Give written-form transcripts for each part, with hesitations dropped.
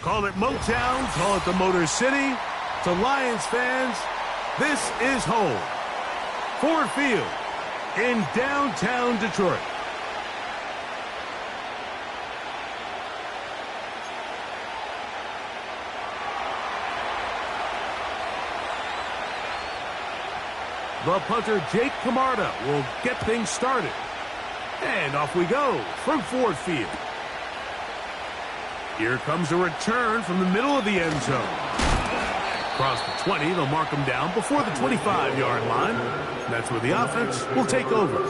Call it Motown, call it the Motor City. To Lions fans, this is home. Ford Field in downtown Detroit. The punter, Jake Camarda, will get things started. And off we go from Ford Field. Here comes a return from the middle of the end zone. Across the 20, they'll mark him down before the 25-yard line. And that's where the offense will take over.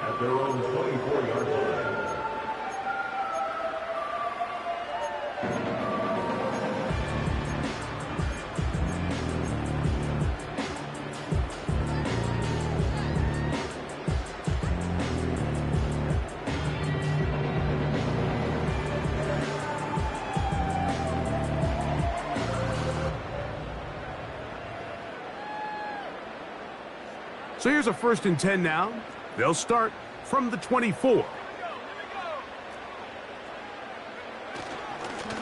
At their own 24-yard line. So here's a 1st and 10 now. They'll start from the 24.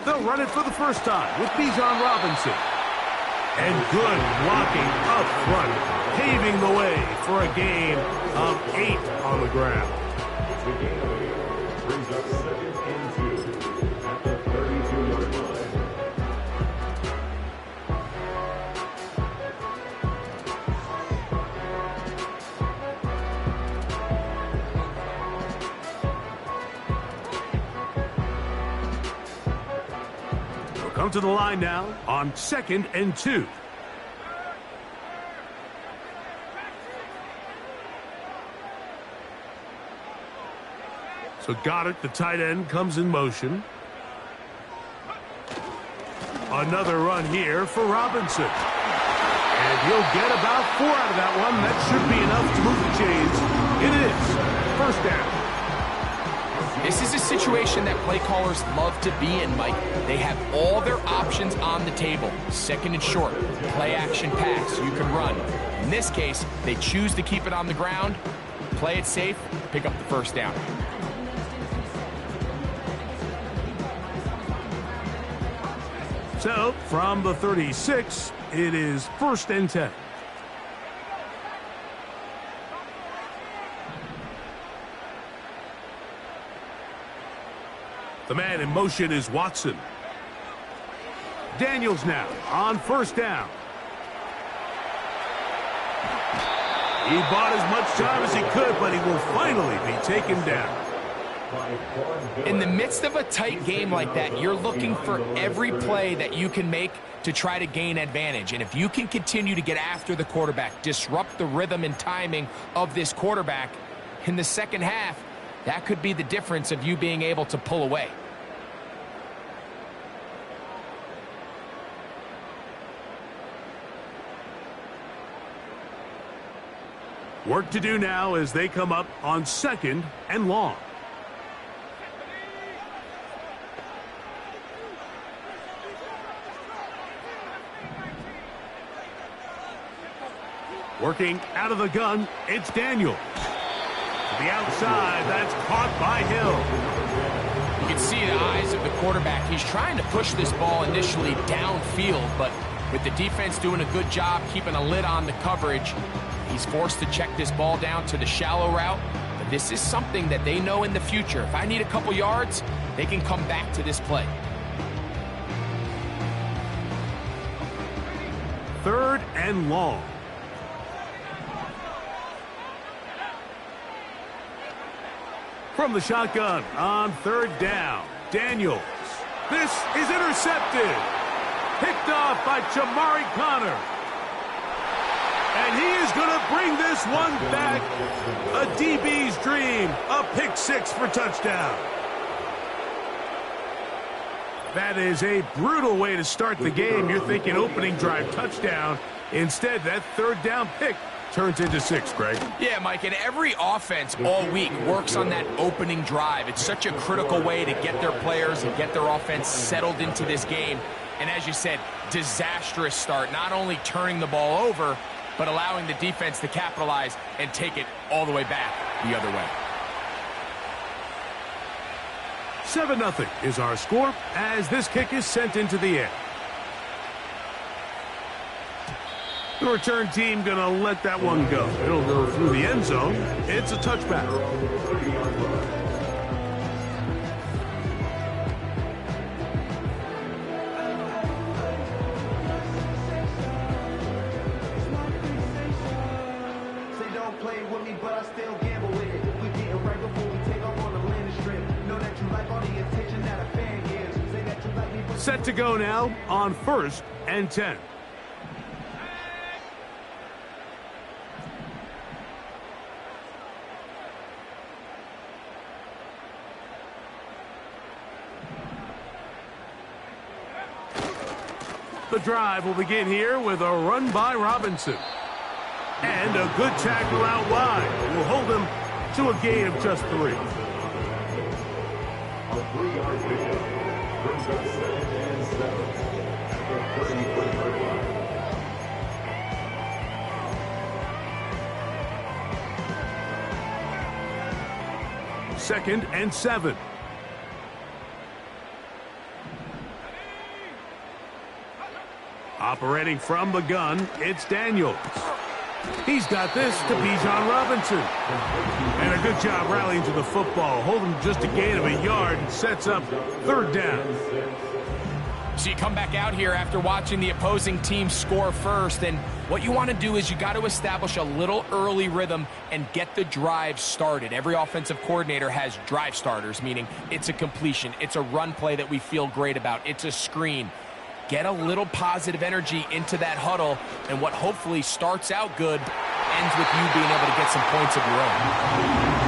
They'll run it for the first time with Bijan Robinson. And good blocking up front, paving the way for a gain of 8 on the ground. The game brings up 2nd and 2 at the 32-yard line. Come to the line now on 2nd and 2. So Goddard, the tight end, comes in motion. Another run here for Robinson. And he'll get about 4 out of that one. That should be enough to move the chains. It is 1st down. This is a situation that play callers love to be in, Mike. They have all their options on the table. 2nd and short, play action pass, you can run. In this case, they choose to keep it on the ground, play it safe, pick up the 1st down. So, from the 36, it is 1st and 10. The man in motion is Watson. Daniels now on 1st down. He bought as much time as he could, but he will finally be taken down. In the midst of a tight game like that, you're looking for every play that you can make to try to gain advantage. And if you can continue to get after the quarterback, disrupt the rhythm and timing of this quarterback in the second half, that could be the difference of you being able to pull away. Work to do now as they come up on 2nd and long. Working out of the gun, it's Daniels. To the outside, that's caught by Hill. You can see the eyes of the quarterback. He's trying to push this ball initially downfield, but with the defense doing a good job keeping a lid on the coverage, he's forced to check this ball down to the shallow route. But this is something that they know in the future. If I need a couple yards, they can come back to this play. 3rd and long. From the shotgun on 3rd down, Daniels. This is intercepted. Picked off by Jamari Connor. And he is going to bring this one back. A DB's dream. A pick 6 for touchdown. That is a brutal way to start the game. You're thinking opening drive touchdown. Instead, that 3rd down pick turns into 6, Greg. Yeah, Mike, and every offense all week works on that opening drive. It's such a critical way to get their players and get their offense settled into this game. And as you said, disastrous start, not only turning the ball over, but allowing the defense to capitalize and take it all the way back the other way. 7-0 is our score as this kick is sent into the air. The return team going to let that one go. It'll go through the end zone. It's a touchback. Say don't play with me, but I still gamble with it. We getting right before we take off on the landing strip. Know that you like all the attention that a fan gives. Say that you like me, but Set to go now on 1st and 10. The drive will begin here with a run by Robinson. And a good tackle out wide will hold him to a gain of just 3. A 3-yard pickup brings up 2nd and 7 at the 30-yard line. 2nd and 7. Operating from the gun, it's Daniels. He's got this to Bijan Robinson. And a good job rallying to the football. Holding just a gain of a yard and sets up 3rd down. So you come back out here after watching the opposing team score first, and what you want to do is you got to establish a little early rhythm and get the drive started. Every offensive coordinator has drive starters, meaning it's a completion, it's a run play that we feel great about, it's a screen. Get a little positive energy into that huddle, and what hopefully starts out good ends with you being able to get some points of your own.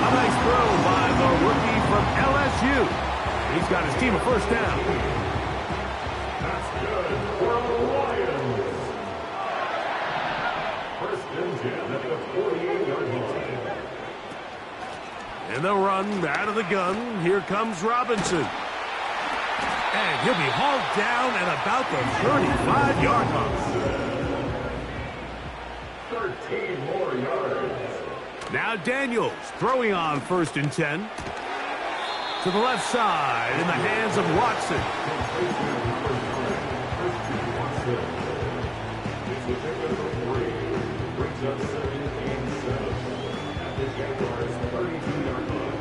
A nice throw by the rookie from LSU. He's got his team a 1st down. That's good for the Lions. 1st and 10 at the 48-yard line. And they'll run out of the gun. Here comes Robinson. And he'll be hauled down at about the 35-yard line. 13 more yards. Now Daniels throwing on 1st and 10. To the left side in the hands of Watson. It's the pickup of 3. Brings up 2nd and 7 at the Jaguars' 32-yard line.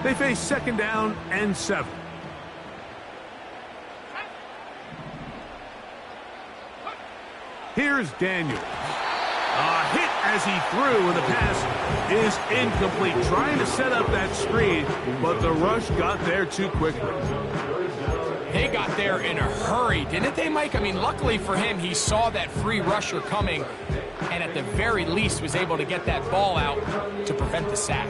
They face 2nd down and 7. Here's Daniel. A hit as he threw, and the pass is incomplete. Trying to set up that screen, but the rush got there too quickly. They got there in a hurry, didn't they, Mike? I mean, luckily for him, he saw that free rusher coming, and at the very least was able to get that ball out to prevent the sack.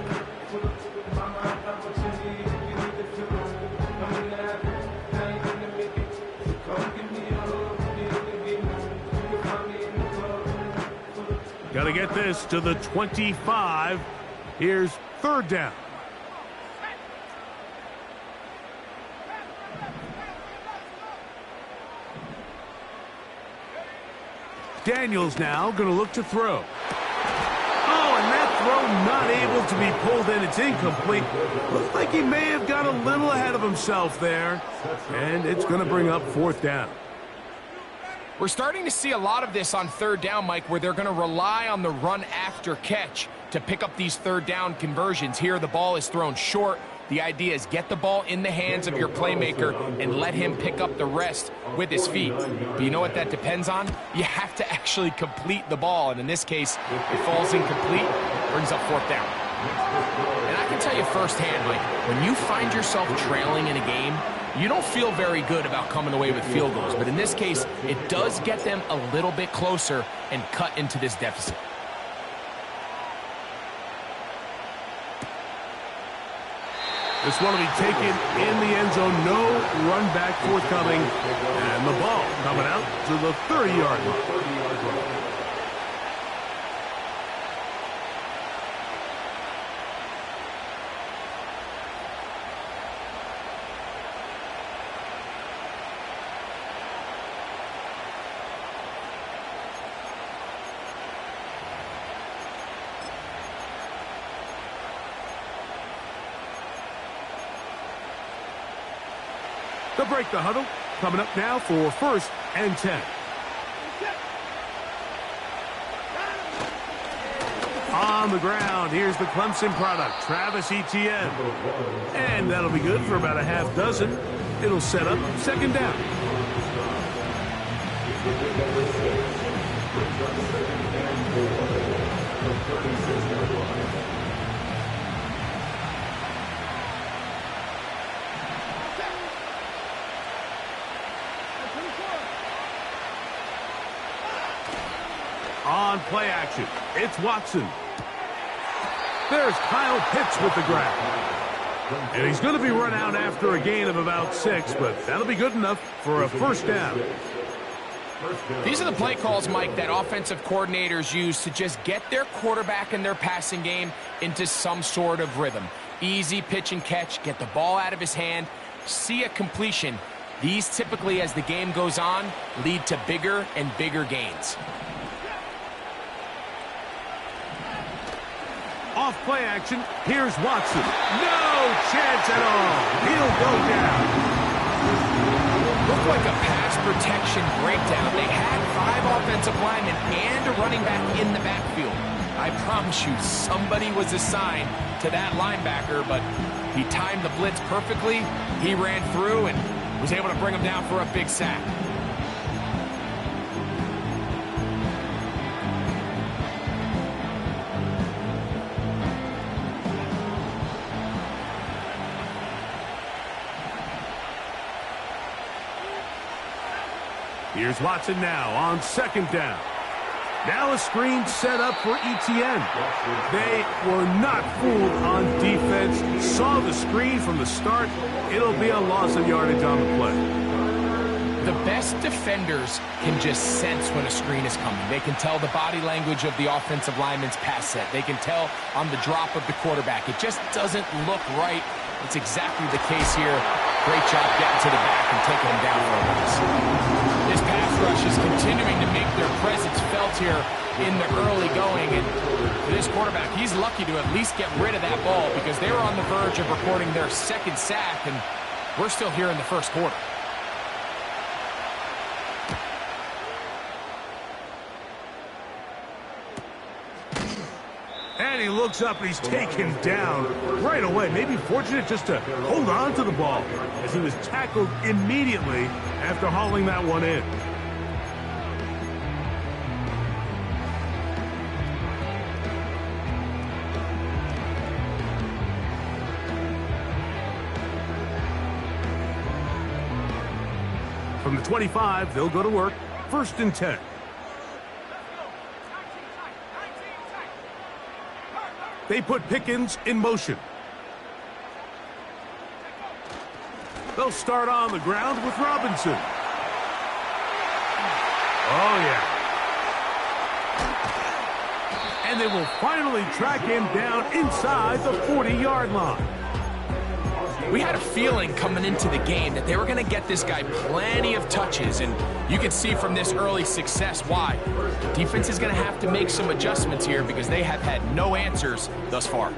Got to get this to the 25. Here's 3rd down. Daniels now going to look to throw. Oh, and that throw not able to be pulled in. It's incomplete. Looks like he may have got a little ahead of himself there. And it's going to bring up 4th down. We're starting to see a lot of this on 3rd down, Mike, where they're going to rely on the run after catch to pick up these 3rd down conversions. Here, the ball is thrown short. The idea is get the ball in the hands of your playmaker and let him pick up the rest with his feet. But you know what that depends on? You have to actually complete the ball, and in this case, it falls incomplete, brings up 4th down. And I can tell you firsthand, Mike, when you find yourself trailing in a game, you don't feel very good about coming away with field goals. But in this case, it does get them a little bit closer and cut into this deficit. This one will be taken in the end zone. No run back forthcoming. And the ball coming out to the 30-yard line. They'll break the huddle. Coming up now for 1st and 10. On the ground, here's the Clemson product, Travis Etienne. And that'll be good for about a half dozen. It'll set up 2nd down. On play action, it's Watson. There's Kyle Pitts with the grab. And he's going to be run out after a gain of about 6, but that'll be good enough for a 1st down. These are the play calls, Mike, that offensive coordinators use to just get their quarterback and their passing game into some sort of rhythm. Easy pitch and catch, get the ball out of his hand, see a completion. These typically, as the game goes on, lead to bigger and bigger gains. Off play action, here's Watson. No chance at all. He'll go down. Looked like a pass protection breakdown. They had 5 offensive linemen and a running back in the backfield. I promise you, somebody was assigned to that linebacker, but he timed the blitz perfectly. He ran through and was able to bring him down for a big sack. Here's Watson now on 2nd down. Now a screen set up for Etienne. They were not fooled on defense. Saw the screen from the start. It'll be a loss of yardage on the play. The best defenders can just sense when a screen is coming. They can tell the body language of the offensive lineman's pass set. They can tell on the drop of the quarterback. It just doesn't look right. It's exactly the case here. Great job getting to the back and taking him down for a loss. This pass rush is continuing to make their presence felt here in the early going. And for this quarterback, he's lucky to at least get rid of that ball because they were on the verge of recording their 2nd sack, and we're still here in the 1st quarter. And he looks up and he's taken down right away. Maybe fortunate just to hold on to the ball as he was tackled immediately after hauling that one in. From the 25, they'll go to work. 1st and 10. They put Pickens in motion. They'll start on the ground with Robinson. Oh, yeah. And they will finally track him down inside the 40-yard line. We had a feeling coming into the game that they were going to get this guy plenty of touches, and you can see from this early success why. The defense is going to have to make some adjustments here because they have had no answers thus far.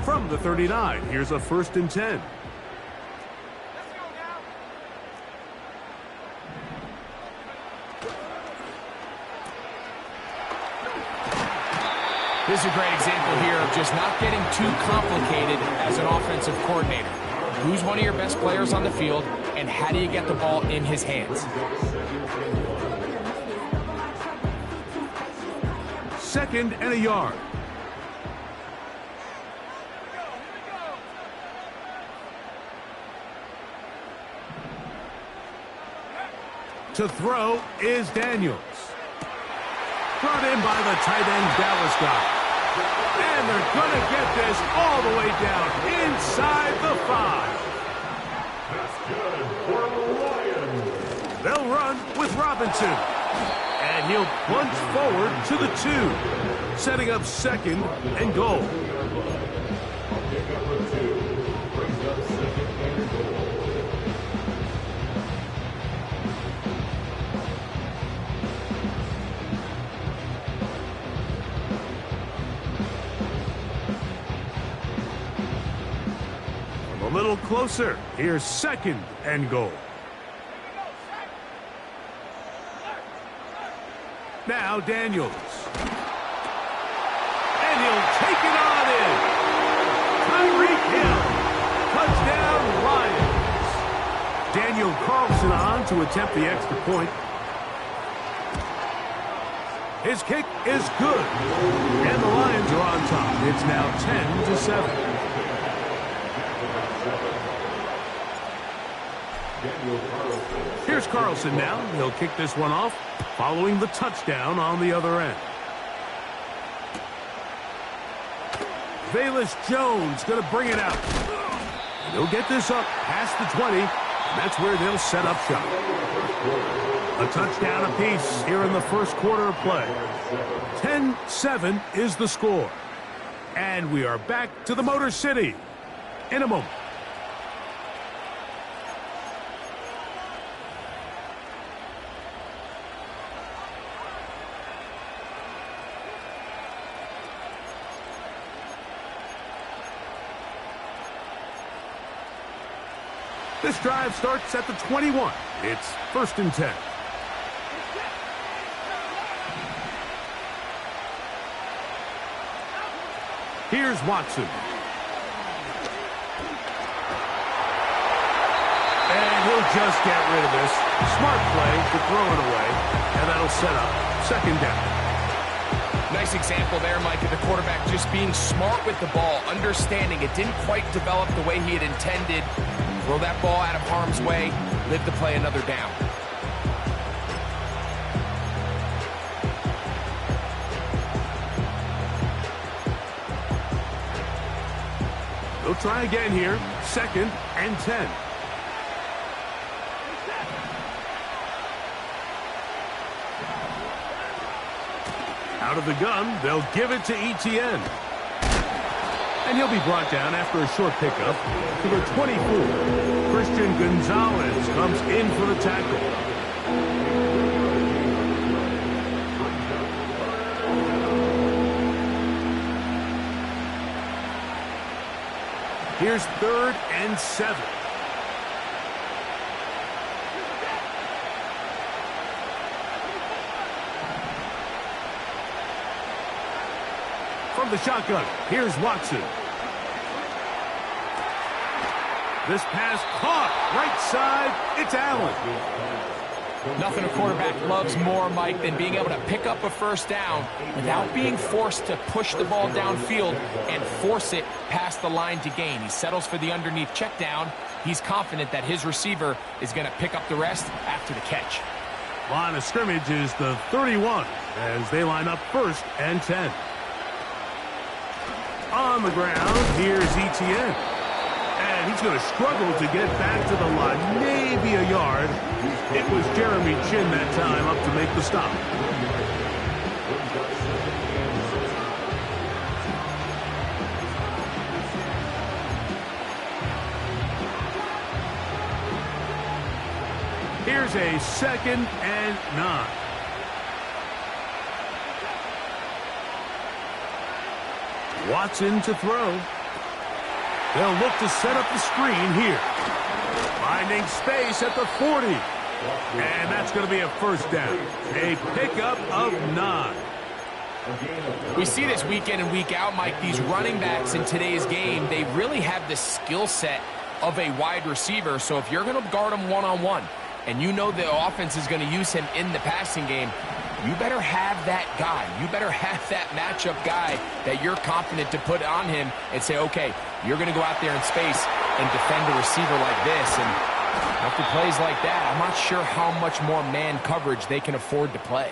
From the 39, here's a 1st and 10. This is a great example here of just not getting too complicated as an offensive coordinator. Who's one of your best players on the field, and how do you get the ball in his hands? 2nd and a yard. To throw is Daniels. Brought in by the tight end Dallas guy. And they're going to get this all the way down inside the 5. That's good for the Lions. They'll run with Robinson. And he'll plunge forward to the 2, setting up 2nd and goal. Pick number 2 brings up 2nd and goal. A little closer. Here's 2nd and goal. Now Daniels. And he'll take it on in. Tyreek Hill. Touchdown, Lions. Daniel Carlson on to attempt the extra point. His kick is good. And the Lions are on top. It's now 10-7. Here's Carlson now. He'll kick this one off, following the touchdown on the other end. Velus Jones going to bring it out. And he'll get this up past the 20, and that's where they'll set up shop. A touchdown apiece here in the first quarter of play. 10-7 is the score. And we are back to the Motor City in a moment. This drive starts at the 21. It's 1st and 10. Here's Watson. And he'll just get rid of this. Smart play to throw it away. And that'll set up 2nd down. Nice example there, Mike, of the quarterback just being smart with the ball, understanding it didn't quite develop the way he had intended. Throw that ball out of harm's way, live to play another down. They'll try again here. 2nd and 10. Out of the gun, they'll give it to Etienne. And he'll be brought down after a short pickup to the 24. Christian Gonzalez comes in for the tackle. Here's 3rd and 7. From the shotgun, here's Watson. This pass caught right side. It's Allen. Nothing a quarterback loves more, Mike, than being able to pick up a first down without being forced to push the ball downfield and force it past the line to gain. He settles for the underneath check down. He's confident that his receiver is going to pick up the rest after the catch. Line of scrimmage is the 31 as they line up 1st and 10. On the ground, here's Etienne. And he's going to struggle to get back to the line, maybe a yard. It was Jeremy Chin that time up to make the stop. Here's a 2nd and 9. Watson to throw. They'll look to set up the screen here. Finding space at the 40. And that's going to be a first down. A pickup of 9. We see this week in and week out, Mike. These running backs in today's game, they really have the skill set of a wide receiver. So if you're going to guard him one-on-one, and you know the offense is going to use him in the passing game, you better have that guy. You better have that matchup guy that you're confident to put on him and say, okay, you're going to go out there in space and defend a receiver like this. And after plays like that, I'm not sure how much more man coverage they can afford to play.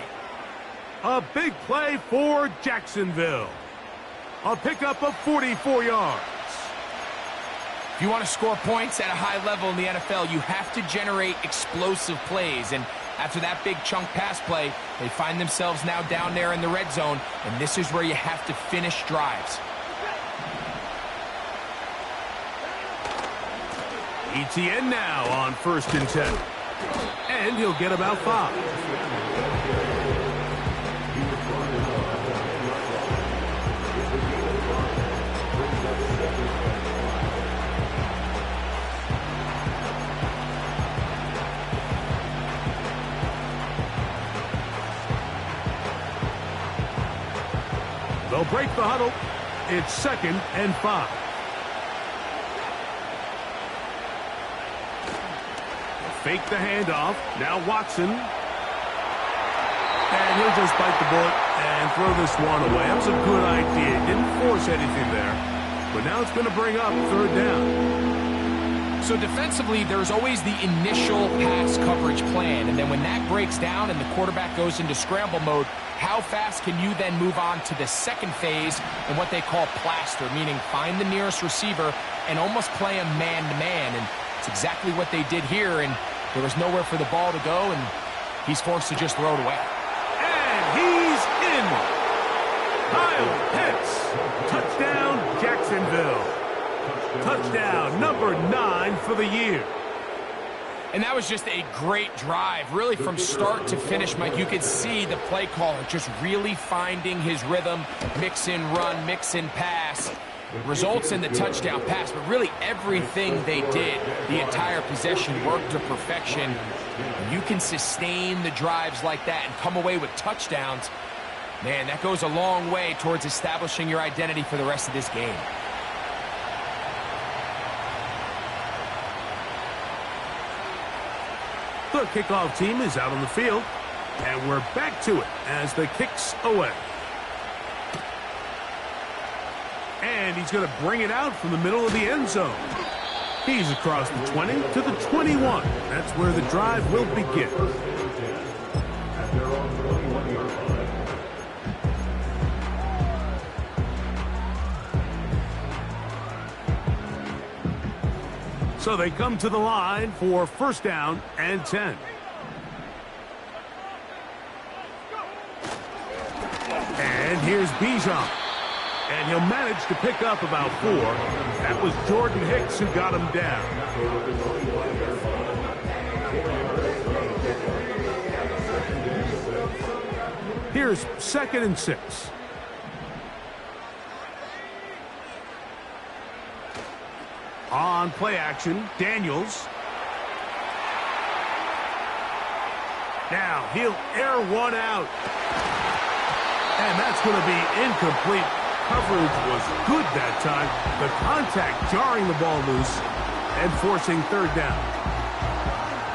A big play for Jacksonville. A pickup of 44 yards. If you want to score points at a high level in the NFL, you have to generate explosive plays. And after that big chunk pass play, they find themselves now down there in the red zone, and this is where you have to finish drives. Etienne now on 1st and 10. And he'll get about 5. They'll break the huddle. It's 2nd and 5. Fake the handoff. Now Watson. And he'll just bite the bullet and throw this one away. That was a good idea. Didn't force anything there. But now it's going to bring up 3rd down. So defensively, there's always the initial pass coverage plan. And then when that breaks down and the quarterback goes into scramble mode, how fast can you then move on to the second phase in what they call plaster, meaning find the nearest receiver and almost play him man-to-man. And it's exactly what they did here. And there was nowhere for the ball to go, and he's forced to just throw it away. He's in. Kyle Pitts. Touchdown, Jacksonville. Touchdown number 9 for the year. And that was just a great drive, really from start to finish, Mike. You could see the play caller just really finding his rhythm, mix in run, mix in pass. Results in the touchdown pass, but really everything they did, the entire possession worked to perfection. You can sustain the drives like that and come away with touchdowns. Man, that goes a long way towards establishing your identity for the rest of this game. The kickoff team is out on the field, and we're back to it as the kick's away. And he's going to bring it out from the middle of the end zone. He's across the 20 to the 21. That's where the drive will begin. So they come to the line for 1st down and 10. And here's Bijan. And he'll manage to pick up about 4. That was Jordan Hicks who got him down. Here's 2nd and 6. On play action, Daniels. Now he'll air one out. And that's going to be incomplete. Coverage was good that time. The contact jarring the ball loose and forcing 3rd down.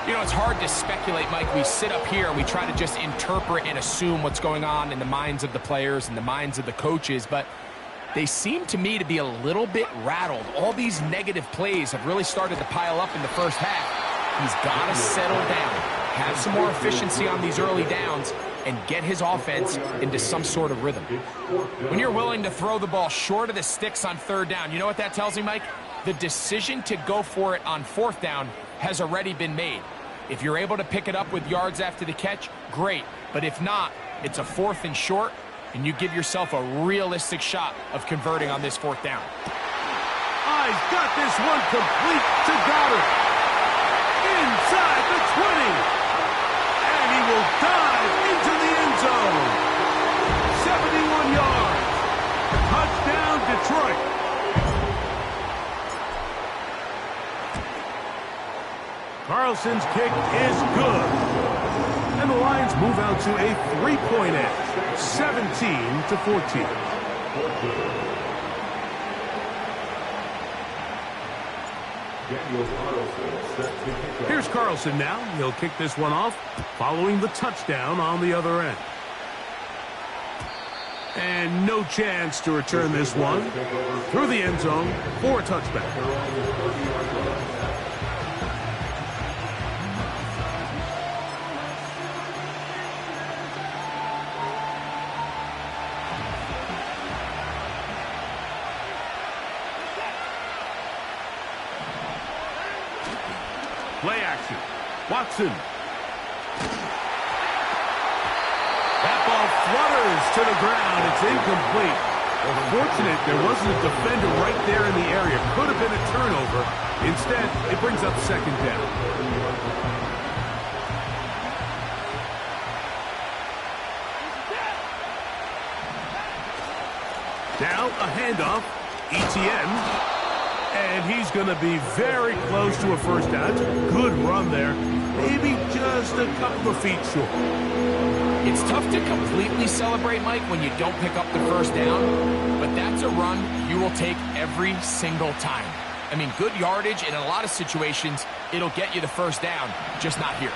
You know, it's hard to speculate, Mike. We sit up here and we try to just interpret and assume what's going on in the minds of the players and the minds of the coaches, but they seem to me to be a little bit rattled. All these negative plays have really started to pile up in the first half. He's got to settle down, have some more efficiency on these early downs, and get his offense into some sort of rhythm. When you're willing to throw the ball short of the sticks on 3rd down, you know what that tells me, Mike? The decision to go for it on 4th down has already been made. If you're able to pick it up with yards after the catch, great. But if not, it's a 4th and short, and you give yourself a realistic shot of converting on this 4th down. He's got this one complete to Goddard. Inside the 20. And he will dive into the end zone. 71 yards. Touchdown, Detroit. Carlson's kick is good. And the Lions move out to a 3-point edge, 17-14. Here's Carlson now. He'll kick this one off, following the touchdown on the other end. And no chance to return this one through the end zone for a touchback. Play action. Watson. That ball flutters to the ground. It's incomplete. Fortunate there wasn't a defender right there in the area. Could have been a turnover. Instead, it brings up 2nd down. Now a handoff. ETN. And he's going to be very close to a 1st down. Good run there. Maybe just a couple of feet short. It's tough to completely celebrate, Mike, when you don't pick up the first down, but that's a run you will take every single time. I mean, good yardage, and in a lot of situations, it'll get you the first down, just not here.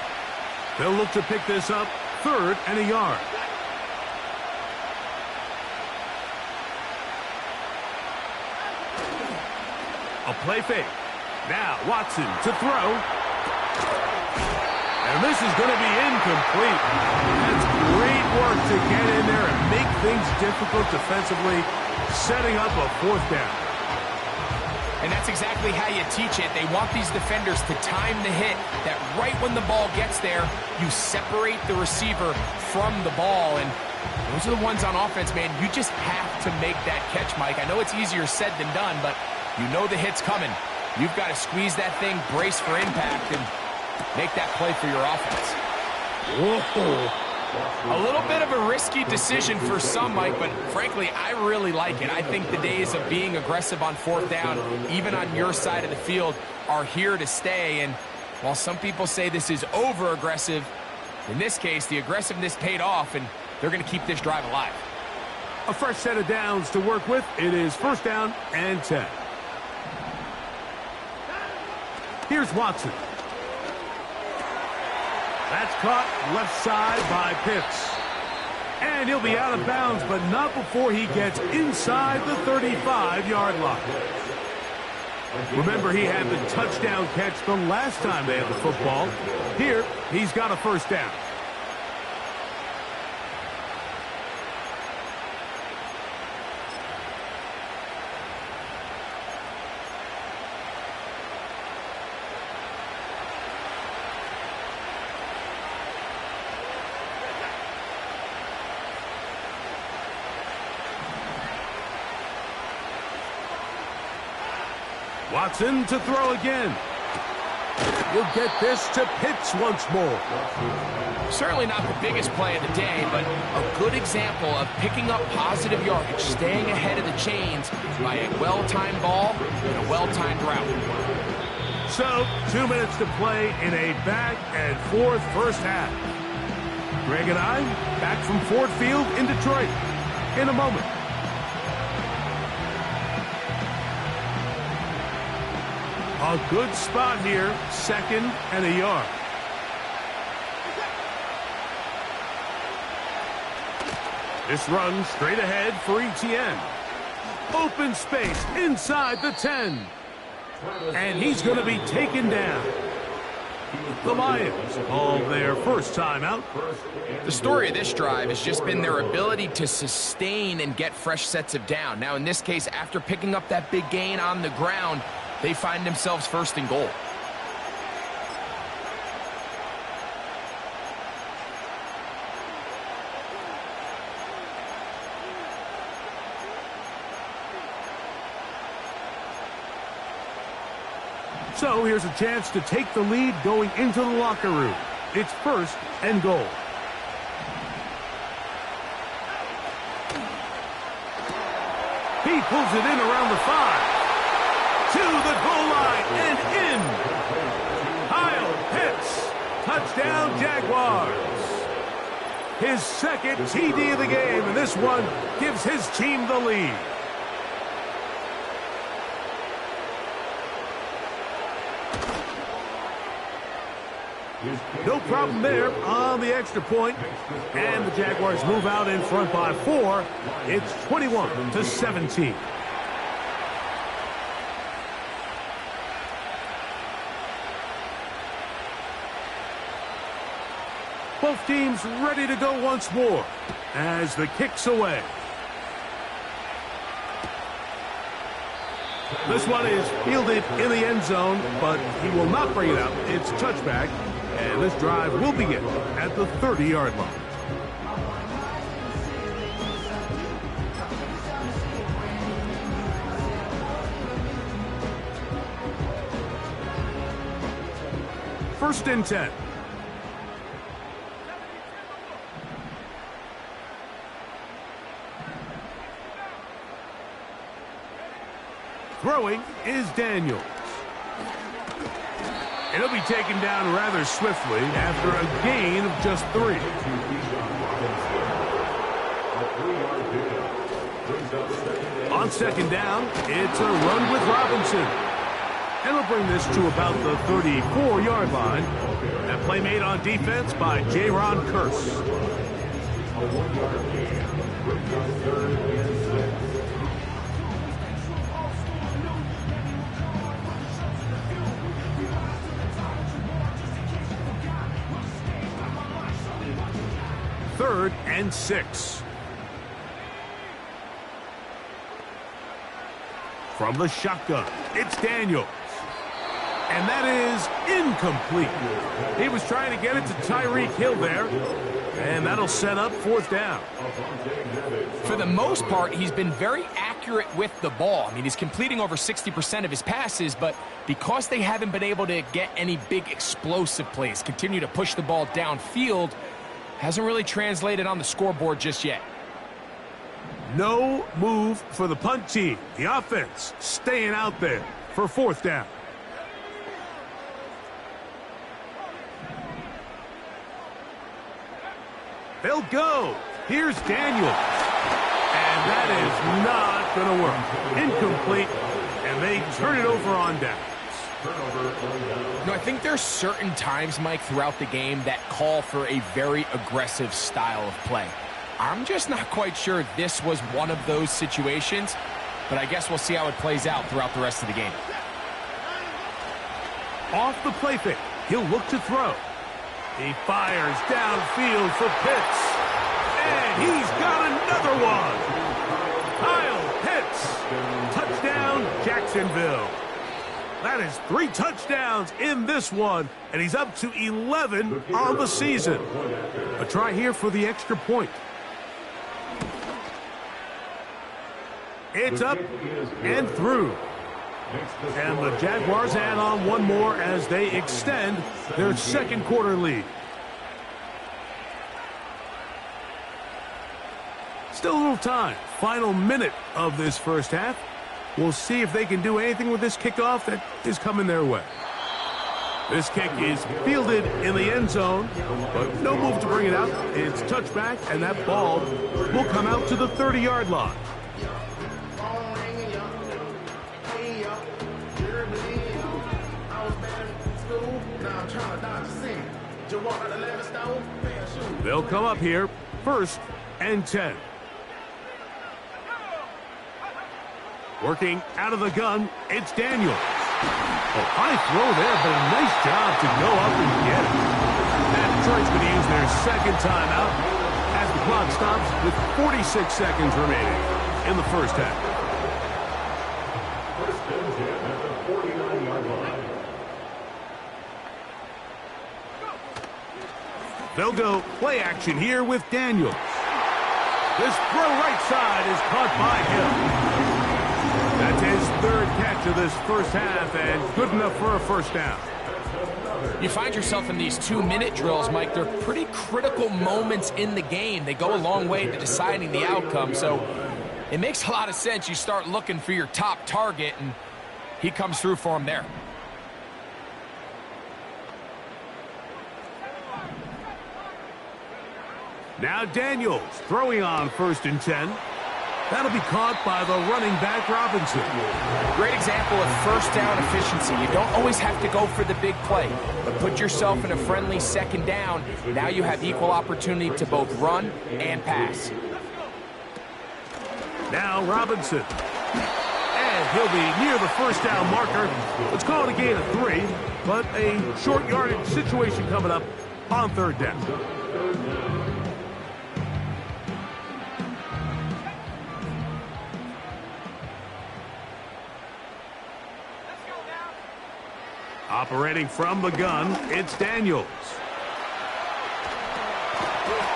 They'll look to pick this up, 3rd and a yard. A play fake. Now Watson to throw. And this is going to be incomplete. That's great work to get in there and make things difficult defensively, setting up a 4th down. And that's exactly how you teach it. They want these defenders to time the hit, that right when the ball gets there, you separate the receiver from the ball. And those are the ones on offense, man. You just have to make that catch, Mike. I know it's easier said than done, but you know the hit's coming. You've got to squeeze that thing, brace for impact, and make that play for your offense. Whoa. A little bit of a risky decision for some, Mike, but frankly, I really like it. I think the days of being aggressive on 4th down, even on your side of the field, are here to stay. And while some people say this is over-aggressive, in this case, the aggressiveness paid off, and they're going to keep this drive alive. A fresh set of downs to work with. It is 1st down and 10. Here's Watson. That's caught left side by Pitts. And he'll be out of bounds, but not before he gets inside the 35-yard line. Remember, he had the touchdown catch the last time they had the football. Here, he's got a 1st down. Watson to throw again. We'll get this to Pitts once more. Certainly not the biggest play of the day, but a good example of picking up positive yardage, staying ahead of the chains by a well-timed ball and a well-timed route. So, 2 minutes to play in a back-and-forth first half. Greg and I back from Ford Field in Detroit in a moment. A good spot here, 2nd and a yard. This run straight ahead for Etienne. Open space inside the 10. And he's going to be taken down. The Lions call their first timeout. The story of this drive has just been their ability to sustain and get fresh sets of down. Now, in this case, after picking up that big gain on the ground, they find themselves 1st and goal. So here's a chance to take the lead going into the locker room. It's 1st and goal. He pulls it in around the 5. To the goal line and in. Kyle Pitts. Touchdown Jaguars. His 2nd TD of the game, and this one gives his team the lead. No problem there on the extra point. And the Jaguars move out in front by 4. It's 21-17. Both teams ready to go once more as the kick's away. This one is fielded in the end zone, but he will not bring it out. It's touchback, and this drive will begin at the 30-yard line. First and 10. Throwing is Daniels. And he'll be taken down rather swiftly after a gain of just 3. On second down, it's a run with Robinson. And we'll bring this to about the 34-yard line. That play made on defense by Jaron Kearse. A 1-yard gain brings us 3rd and 6. Third and 6. From the shotgun, it's Daniels. And that is incomplete. He was trying to get it to Tyreek Hill there. And that'll set up 4th down. For the most part, he's been very accurate with the ball. I mean, he's completing over 60% of his passes, but because they haven't been able to get any big explosive plays, continue to push the ball downfield, hasn't really translated on the scoreboard just yet. No move for the punt team. The offense staying out there for 4th down. They'll go. Here's Daniels. And that is not going to work. Incomplete. And they turn it over on downs. No, I think there's certain times, Mike, throughout the game that call for a very aggressive style of play. I'm just not quite sure this was one of those situations, but I guess we'll see how it plays out throughout the rest of the game. Off the play fake, he'll look to throw. He fires downfield for Pitts. And he's got another one. Kyle Pitts. Touchdown, Jacksonville. That is 3 touchdowns in this one, and he's up to 11 on the season. A try here for the extra point. It's up and through. And the Jaguars add on one more as they extend their 2nd quarter lead. Still a little time. Final minute of this first half. We'll see if they can do anything with this kickoff that is coming their way. This kick is fielded in the end zone, but no move to bring it out. It's touchback, and that ball will come out to the 30-yard line. They'll come up here, 1st and 10. Working out of the gun, it's Daniels. Oh, high throw there, but a nice job to go up and get it. And Detroit's going to use their 2nd timeout as the clock stops with 46 seconds remaining in the first half. 1st and 10 at the 49-yard line. They'll go play action here with Daniels. This throw right side is caught by Hill. That's his 3rd catch of this first half, and good enough for a 1st down. You find yourself in these 2-minute drills, Mike. They're pretty critical moments in the game. They go a long way to deciding the outcome, so it makes a lot of sense. You start looking for your top target, and he comes through for him there. Now Daniels throwing on 1st and 10. That'll be caught by the running back, Robinson. Great example of 1st down efficiency. You don't always have to go for the big play, but put yourself in a friendly 2nd down. Now you have equal opportunity to both run and pass. Now Robinson. And he'll be near the 1st down marker. Let's call it a gain of 3, but a short yardage situation coming up on 3rd down. Operating from the gun, it's Daniels.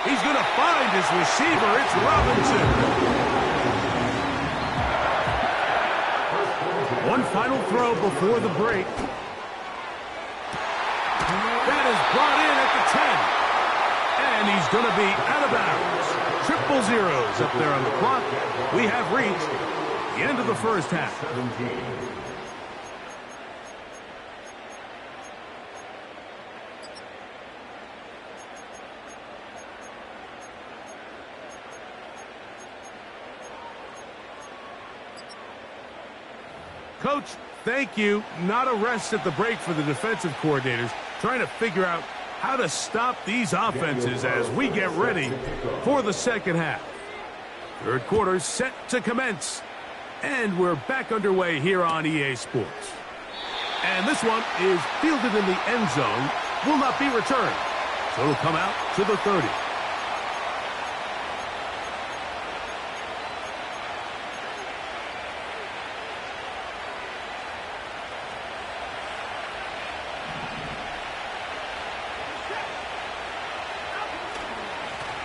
He's going to find his receiver. It's Robinson. One final throw before the break. That is brought in at the 10. And he's going to be out of bounds. Triple zeros up there on the clock. We have reached the end of the first half. Coach, thank you. Not a rest at the break for the defensive coordinators, trying to figure out how to stop these offenses as we get ready for the second half. Third quarter set to commence, and we're back underway here on EA Sports. And this one is fielded in the end zone, will not be returned, so it'll come out to the 30.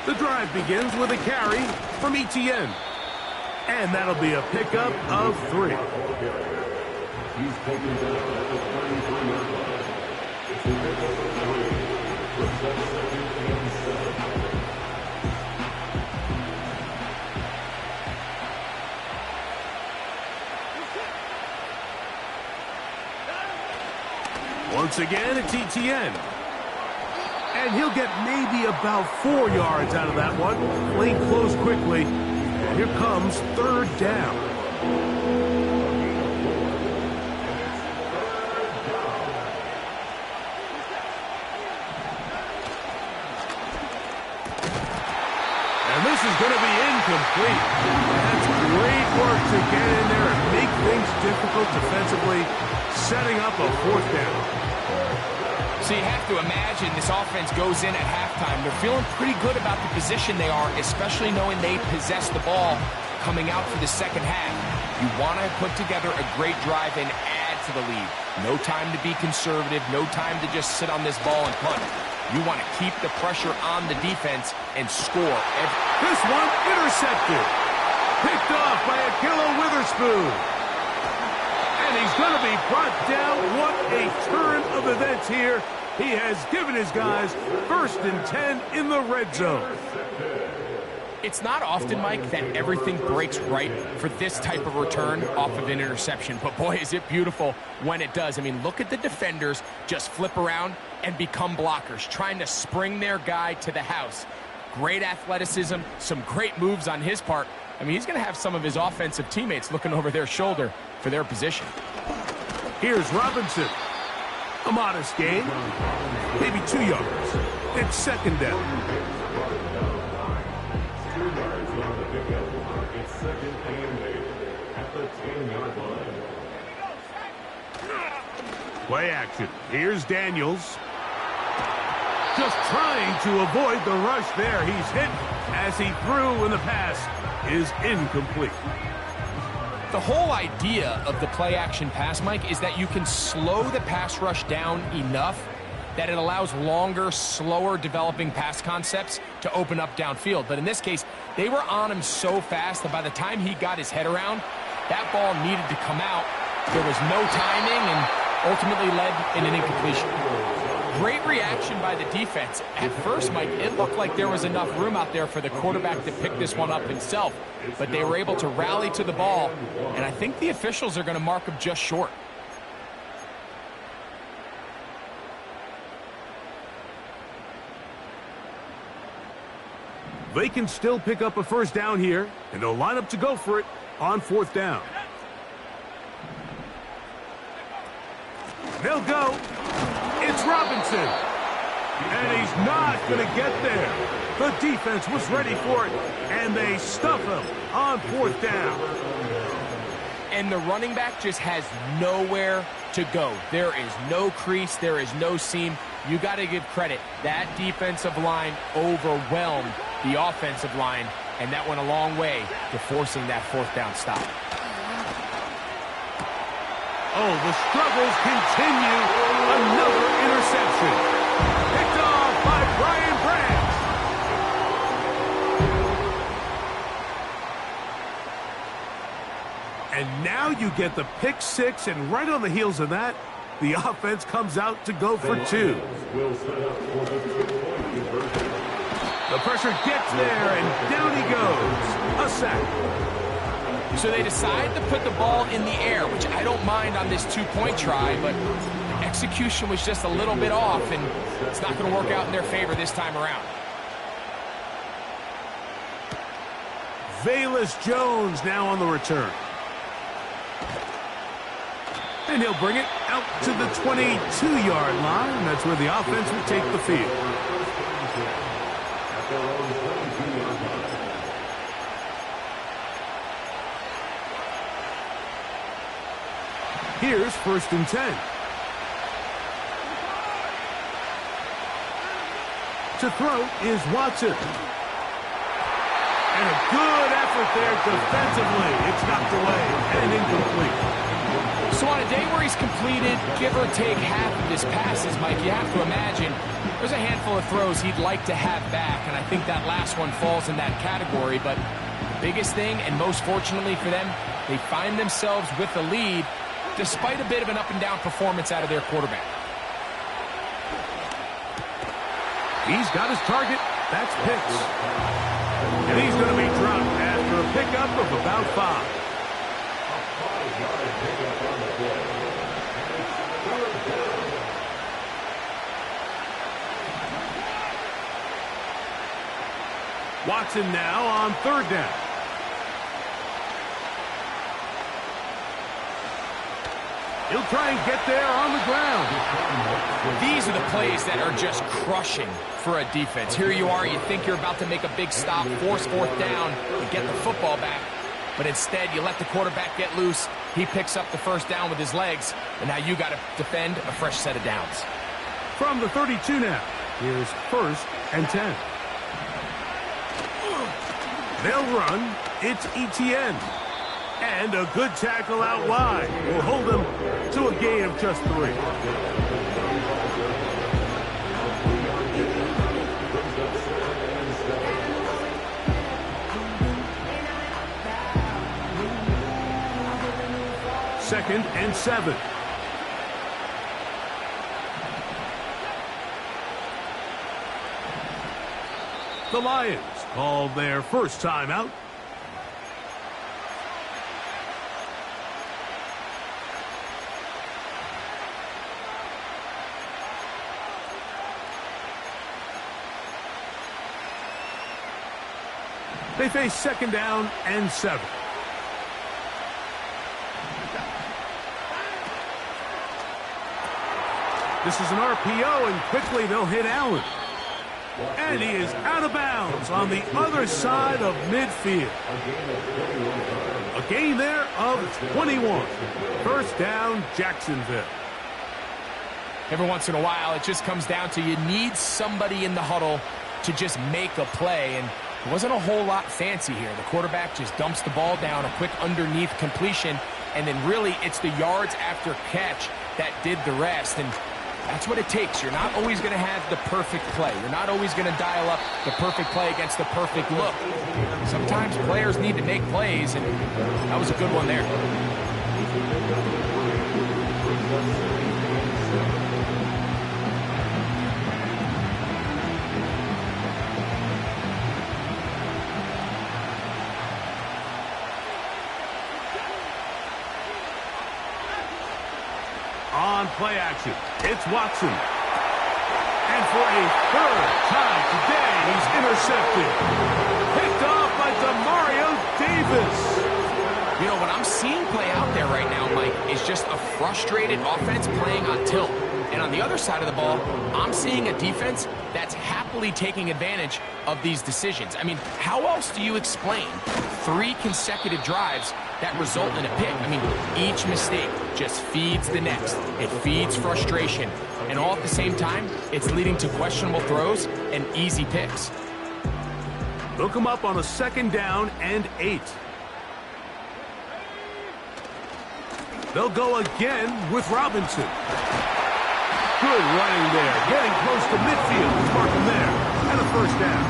The drive begins with a carry from Etienne. And that'll be a pickup of 3. He's taken down at the 33-yard line. It's a pickup of 3. Brings up 2nd and 7. Once again, it's Etienne. And he'll get maybe about 4 yards out of that one. Playing close quickly. And here comes third down. And this is going to be incomplete. That's great work to get in there and make things difficult defensively, setting up a 4th down. So you have to imagine this offense goes in at halftime. They're feeling pretty good about the position they are, especially knowing they possess the ball coming out for the second half. You want to put together a great drive and add to the lead. No time to be conservative, no time to just sit on this ball and punt. You want to keep the pressure on the defense and score. This one intercepted. Picked off by Ahkello Witherspoon. And he's going to be brought down. What a turn of events here. He has given his guys 1st and 10 in the red zone. It's not often, Mike, that everything breaks right for this type of return off of an interception. But boy, is it beautiful when it does. I mean, look at the defenders just flip around and become blockers, trying to spring their guy to the house. Great athleticism, some great moves on his part. I mean, he's going to have some of his offensive teammates looking over their shoulder for their position. Here's Robinson. A modest gain. Maybe 2 yards. It's second down. 2 yards on the pickup. It's 2nd and 8 at the 10-yard line. Play action. Here's Daniels. Just trying to avoid the rush there. He's hit as he threw, and the pass is incomplete. The whole idea of the play-action pass, Mike, is that you can slow the pass rush down enough that it allows longer, slower developing pass concepts to open up downfield. But in this case, they were on him so fast that by the time he got his head around, that ball needed to come out. There was no timing and ultimately led in an incompletion. Great reaction by the defense. At first, Mike, it looked like there was enough room out there for the quarterback to pick this one up himself, but they were able to rally to the ball, and I think the officials are going to mark him just short. They can still pick up a 1st down here, and they'll line up to go for it on 4th down. They'll go. It's Robinson. And he's not going to get there. The defense was ready for it, and they stuff him on 4th down. And the running back just has nowhere to go. There is no crease. There is no seam. You got to give credit. That defensive line overwhelmed the offensive line, and that went a long way to forcing that 4th down stop. Oh, the struggles continue. Another interception. Picked off by Brian Branch. And now you get the pick 6, and right on the heels of that, the offense comes out to go for 2. The pressure gets there, and down he goes. A sack. So they decide to put the ball in the air, which I don't mind on this 2-point try, but execution was just a little bit off, and it's not going to work out in their favor this time around. Velus Jones now on the return. And he'll bring it out to the 22-yard line. That's where the offense will take the field. At their own 22-yard line. Here's 1st and 10. To throw is Watson. And a good effort there defensively. It's knocked away and incomplete. So on a day where he's completed, give or take half of his passes, Mike, you have to imagine there's a handful of throws he'd like to have back, and I think that last one falls in that category. But the biggest thing, and most fortunately for them, they find themselves with the lead despite a bit of an up-and-down performance out of their quarterback. He's got his target. That's Pitts. And he's going to be dropped after a pickup of about 5. Watson now on 3rd down. He'll try and get there on the ground. These are the plays that are just crushing for a defense. Here you are, you think you're about to make a big stop, force 4th down, and get the football back. But instead, you let the quarterback get loose. He picks up the 1st down with his legs, and now you got to defend a fresh set of downs. From the 32 now, here's 1st and 10. They'll run. It's Etienne. And a good tackle out wide will hold them to a gain of just 3. Second and 7. The Lions called their first timeout. They face 2nd down and 7. This is an RPO, and quickly they'll hit Allen. And he is out of bounds on the other side of midfield. A gain there of 21. 1st down, Jacksonville. Every once in a while, it just comes down to you need somebody in the huddle to just make a play, and it wasn't a whole lot fancy here. The quarterback just dumps the ball down, a quick underneath completion, and then really it's the yards after catch that did the rest. And that's what it takes. You're not always going to have the perfect play. You're not always going to dial up the perfect play against the perfect look. Sometimes players need to make plays, and that was a good one there. On play action, it's Watson. And for a 3rd time today, he's intercepted. Picked off by Demario Davis. You know, what I'm seeing play out there right now, Mike, is just a frustrated offense playing on tilt. And on the other side of the ball, I'm seeing a defense that's happily taking advantage of these decisions. I mean, how else do you explain 3 consecutive drives that result in a pick? I mean, each mistake just feeds the next. It feeds frustration. And all at the same time, it's leading to questionable throws and easy picks. They'll come up on a 2nd down and 8. They'll go again with Robinson. Good running there. Getting close to midfield. Mark him there. And a 1st down.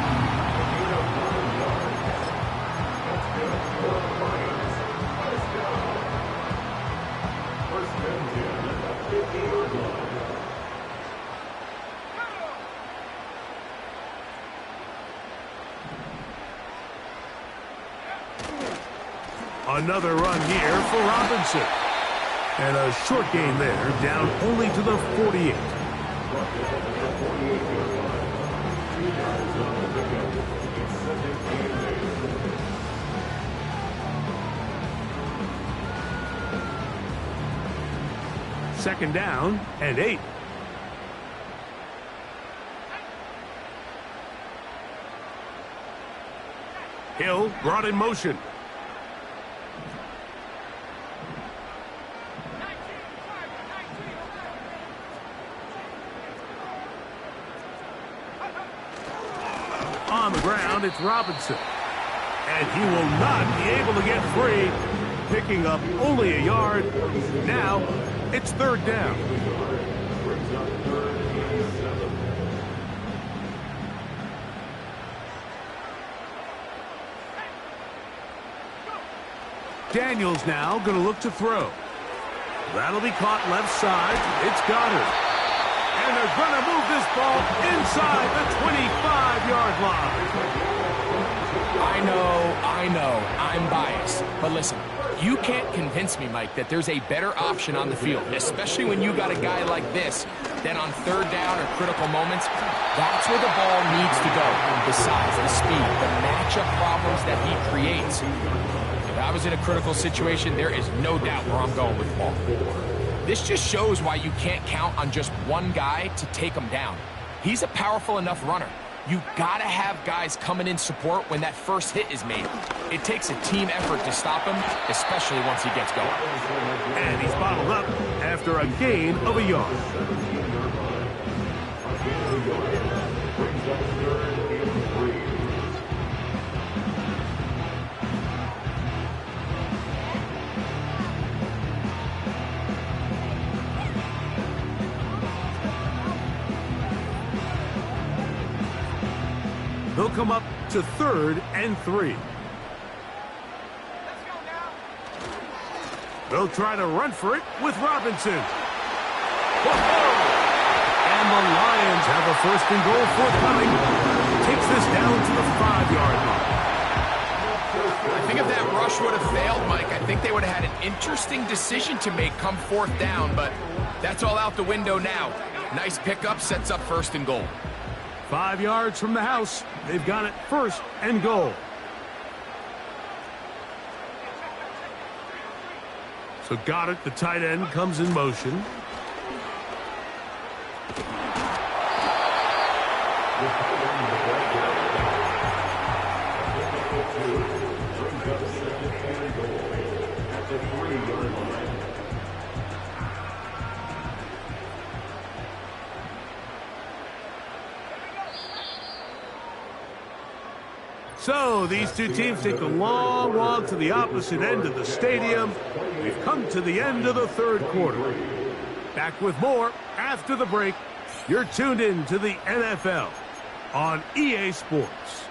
Another run here for Robinson. And a short gain there, down only to the 48. second down and 8. Hill brought in motion. On the ground, it's Robinson. And he will not be able to get free, picking up only a yard. Now, it's third down. Daniels now going to look to throw. That'll be caught left side. It's Goddard. And they're going to move this ball inside the 25-yard line. I know, I'm biased. But listen, you can't convince me, Mike, that there's a better option on the field, especially when you got a guy like this, then on third down or critical moments, that's where the ball needs to go. Besides the speed, the matchup problems that he creates. If I was in a critical situation, there is no doubt where I'm going with the ball. This just shows why you can't count on just one guy to take him down. He's a powerful enough runner. You gotta have guys coming in support when that first hit is made. It takes a team effort to stop him, especially once he gets going. And he's bottled up after a gain of a yard. They'll come up to third and 3. They'll try to run for it with Robinson. Whoa! And the Lions have a first and goal forthcoming. Takes this down to the 5-yard line. I think if that rush would have failed, Mike, I think they would have had an interesting decision to make come fourth down, but that's all out the window now. Nice pickup, sets up first and goal. 5 yards from the house. They've got it first and goal. So Goddard, the tight end, comes in motion. So these two teams take a long walk to the opposite end of the stadium. We've come to the end of the third quarter. Back with more after the break. You're tuned in to the NFL on EA Sports.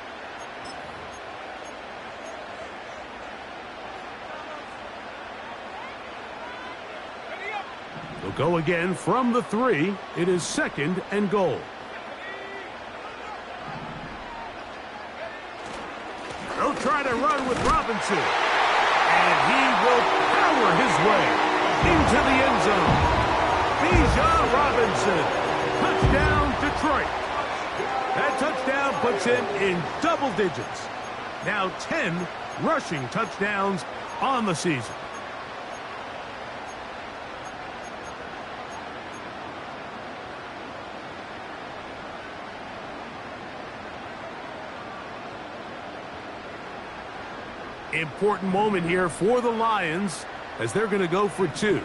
They'll go again from the 3. It is second and goal. They'll try to run with Robinson. And he will power his way into the end zone. Bijan Robinson. Touchdown, Detroit. That touchdown puts him in double digits. Now 10 rushing touchdowns on the season. Important moment here for the Lions as they're going to go for 2.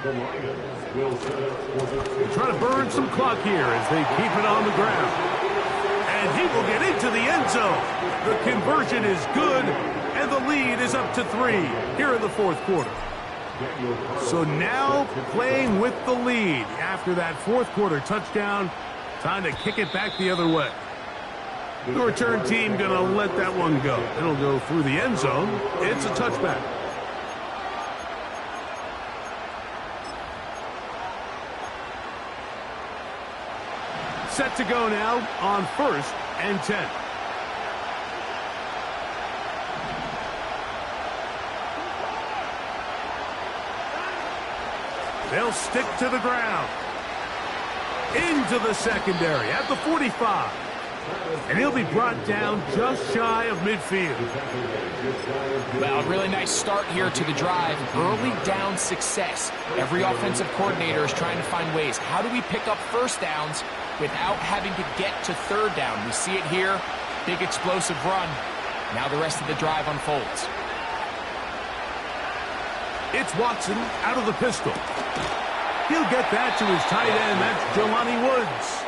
The Lions will set up for the Try to burn some clock here as they keep it on the ground. And he will get into the end zone. The conversion is good, and the lead is up to 3 here in the fourth quarter. So now playing with the lead after that fourth quarter touchdown. Time to kick it back the other way. The return team going to let that one go. It'll go through the end zone. It's a touchback. Set to go now on first and 10. They'll stick to the ground. Into the secondary at the 45. And he'll be brought down just shy of midfield. Well, a really nice start here to the drive. Early down success. Every offensive coordinator is trying to find ways. How do we pick up first downs without having to get to third down? We see it here. Big explosive run. Now the rest of the drive unfolds. It's Watson out of the pistol. He'll get that to his tight end. That's Jelani Woods.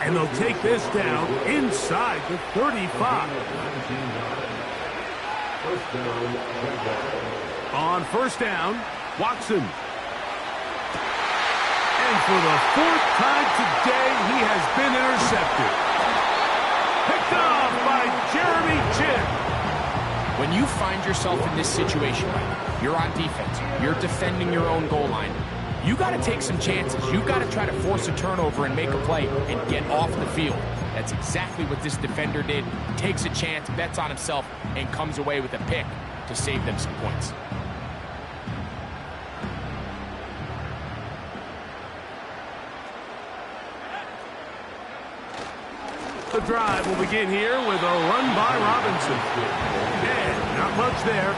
And they'll take this down inside the 35. On first down, Watson. And for the fourth time today, he has been intercepted. Picked off by Jeremy Chinn. When you find yourself in this situation, you're on defense, you're defending your own goal line, you got to take some chances. You got to try to force a turnover and make a play and get off the field. That's exactly what this defender did. Takes a chance, bets on himself, and comes away with a pick to save them some points. The drive will begin here with a run by Robinson. And not much there.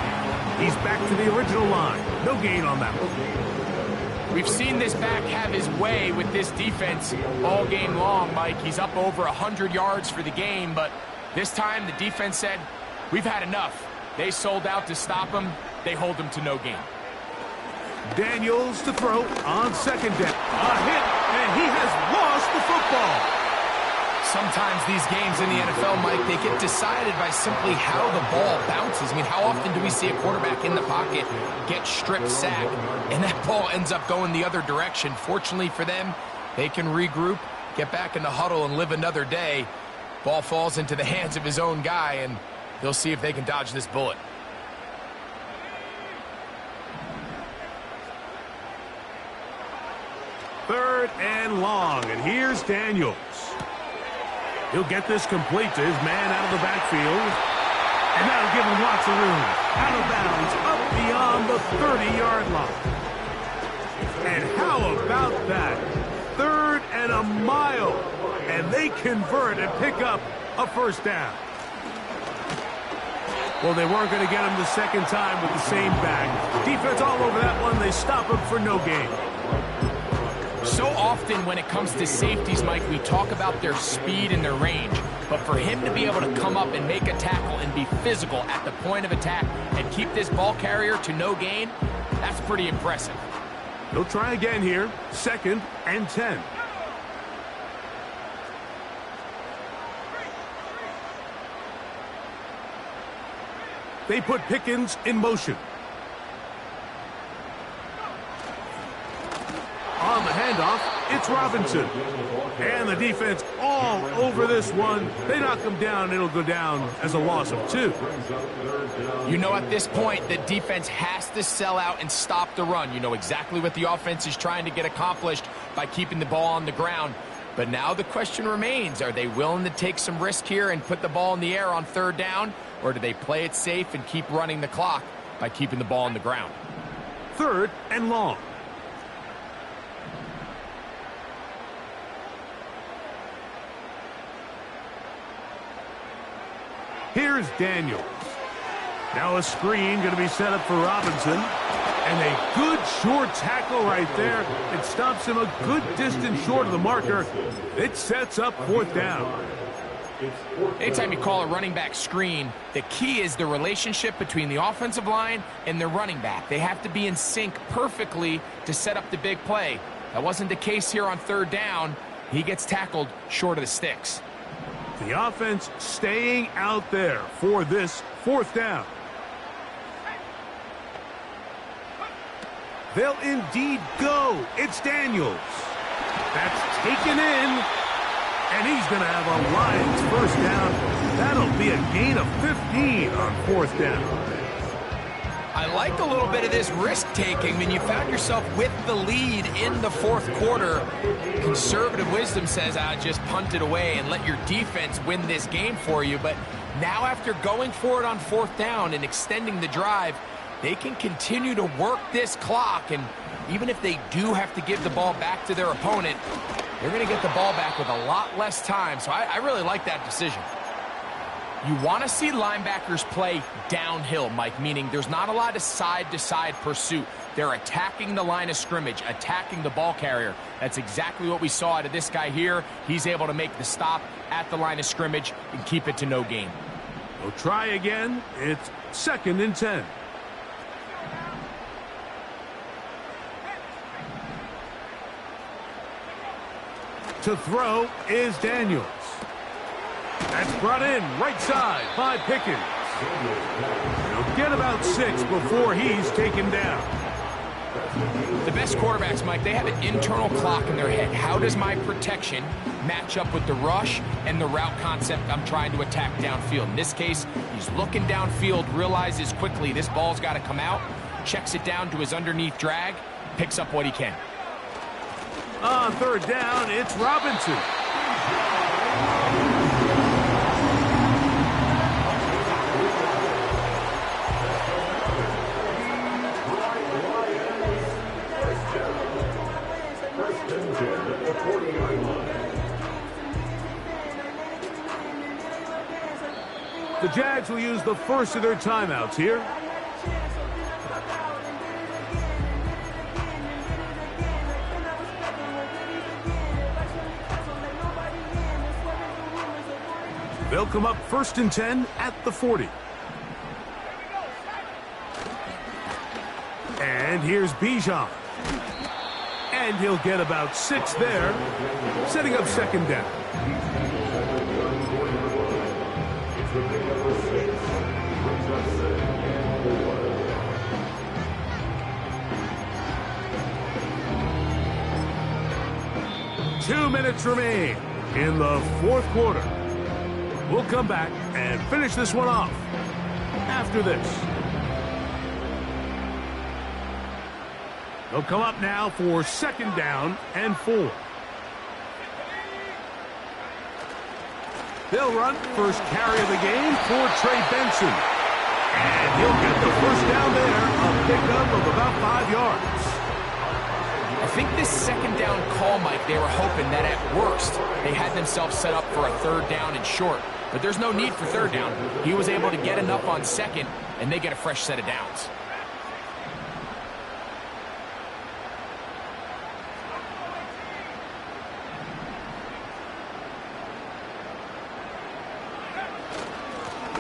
He's back to the original line. No gain on that one. We've seen this back have his way with this defense all game long, Mike. He's up over 100 yards for the game, but this time the defense said, we've had enough. They sold out to stop him. They hold him to no gain. Daniels to throw on second down. A hit, and he has lost the football. Sometimes these games in the NFL, Mike, they get decided by simply how the ball bounces. I mean, how often do we see a quarterback in the pocket get strip sacked, and that ball ends up going the other direction? Fortunately for them, they can regroup, get back in the huddle, and live another day. Ball falls into the hands of his own guy, and they'll see if they can dodge this bullet. Third and long, and here's Daniels. He'll get this complete to his man out of the backfield. And that'll give him lots of room. Out of bounds, up beyond the 30-yard line. And how about that? Third and a mile. And they convert and pick up a first down. Well, they weren't going to get him the second time with the same back. Defense all over that one. They stop him for no gain. So often when it comes to safeties, Mike, we talk about their speed and their range. But for him to be able to come up and make a tackle and be physical at the point of attack and keep this ball carrier to no gain, that's pretty impressive. They'll try again here. 2nd and 10. They put Pickens in motion. On the handoff, it's Robinson. And the defense all over this one. They knock him down. It'll go down as a loss of 2. You know, at this point, the defense has to sell out and stop the run. You know exactly what the offense is trying to get accomplished by keeping the ball on the ground. But now the question remains, are they willing to take some risk here and put the ball in the air on third down? Or do they play it safe and keep running the clock by keeping the ball on the ground? 3rd and long. Here's Daniels. Now a screen going to be set up for Robinson. And a good short tackle right there. It stops him a good distance short of the marker. It sets up 4th down. Anytime you call a running back screen, the key is the relationship between the offensive line and the running back. They have to be in sync perfectly to set up the big play. That wasn't the case here on 3rd down. He gets tackled short of the sticks. The offense staying out there for this 4th down. They'll indeed go. It's Daniels. That's taken in. And he's going to have a Lions first down. That'll be a gain of 15 on 4th down. I like a little bit of this risk-taking. When you found yourself with the lead in the 4th quarter, conservative wisdom says, just punt it away and let your defense win this game for you. But now after going for it on 4th down and extending the drive, they can continue to work this clock. And even if they do have to give the ball back to their opponent, They're going to get the ball back with a lot less time, so I really like that decision. You want to see linebackers play downhill, Mike, meaning there's not a lot of side-to-side pursuit. They're attacking the line of scrimmage, attacking the ball carrier. That's exactly what we saw out of this guy here. He's able to make the stop at the line of scrimmage and keep it to no gain. We'll try again. It's 2nd and 10. To throw is Daniels. That's brought in right side by Pickens. He'll get about 6 before he's taken down. The best quarterbacks, Mike, they have an internal clock in their head. How does my protection match up with the rush and the route concept I'm trying to attack downfield? In this case, he's looking downfield, realizes quickly this ball's got to come out, checks it down to his underneath drag, picks up what he can. On 3rd down, it's Robinson. The Jags will use the first of their timeouts here. They'll come up 1st and 10 at the 40. And here's Bijan. And he'll get about 6 there, setting up 2nd down. Two minutes remain in the 4th quarter. We'll come back and finish this one off after this. They'll come up now for 2nd down and 4. They'll run first carry of the game for Trey Benson. And he'll get the first down there, a pickup of about 5 yards. I think this 2nd down call, Mike, they were hoping that at worst they had themselves set up for a 3rd down and short. But there's no need for 3rd down. He was able to get enough on 2nd, and they get a fresh set of downs.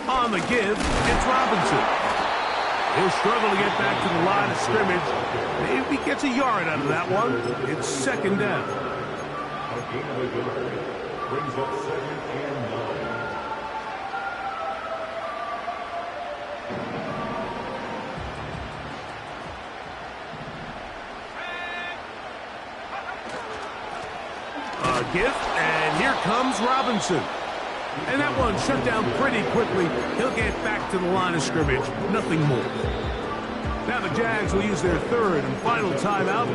On the give, it's Robinson. He'll struggle to get back to the line of scrimmage. Maybe gets a yard out of that one. It's 2nd down. A gain of a yard brings up 2nd and 9. A give, and here comes Robinson. And that one shut down pretty quickly. He'll get back to the line of scrimmage. Nothing more. Now the Jags will use their 3rd and final timeout.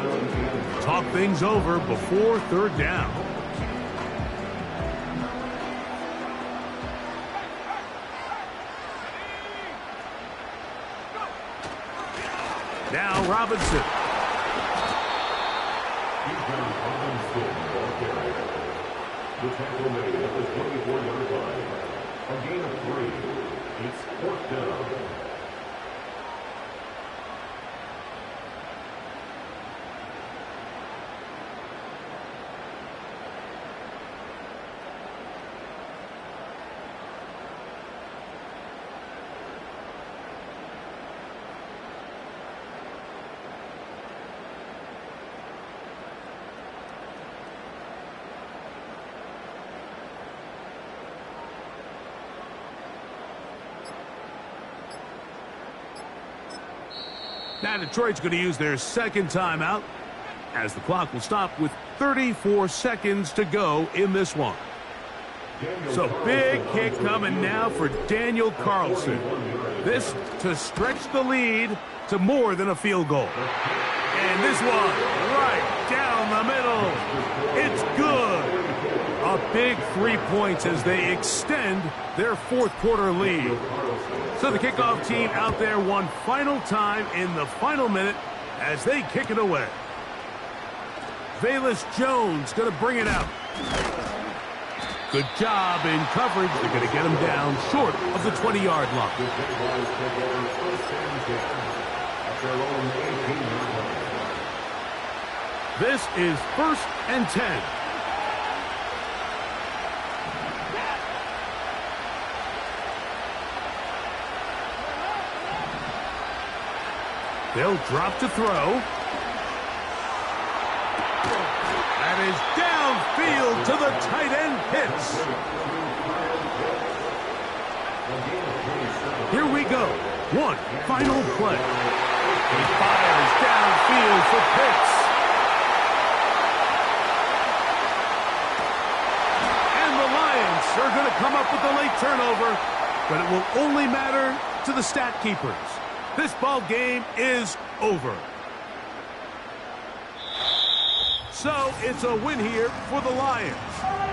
Talk things over before 3rd down. Now Robinson. The tackle made at the 24-yard line. A gain of 3. It's 4th down. Now Detroit's going to use their 2nd timeout as the clock will stop with 34 seconds to go in this one. So big kick coming now for Daniel Carlson. This to stretch the lead to more than a field goal. And this one right down the middle. It's good. A big 3 points as they extend their 4th quarter lead. So the kickoff team out there one final time in the final minute as they kick it away. Velus Jones going to bring it out. Good job in coverage. They're going to get him down short of the 20-yard line. This is 1st and 10. They'll drop to throw. That is downfield to the tight end Pitts. Here we go. One final play. He fires downfield for Pitts. And the Lions are going to come up with a late turnover, but it will only matter to the stat keepers. This ball game is over. So it's a win here for the Lions.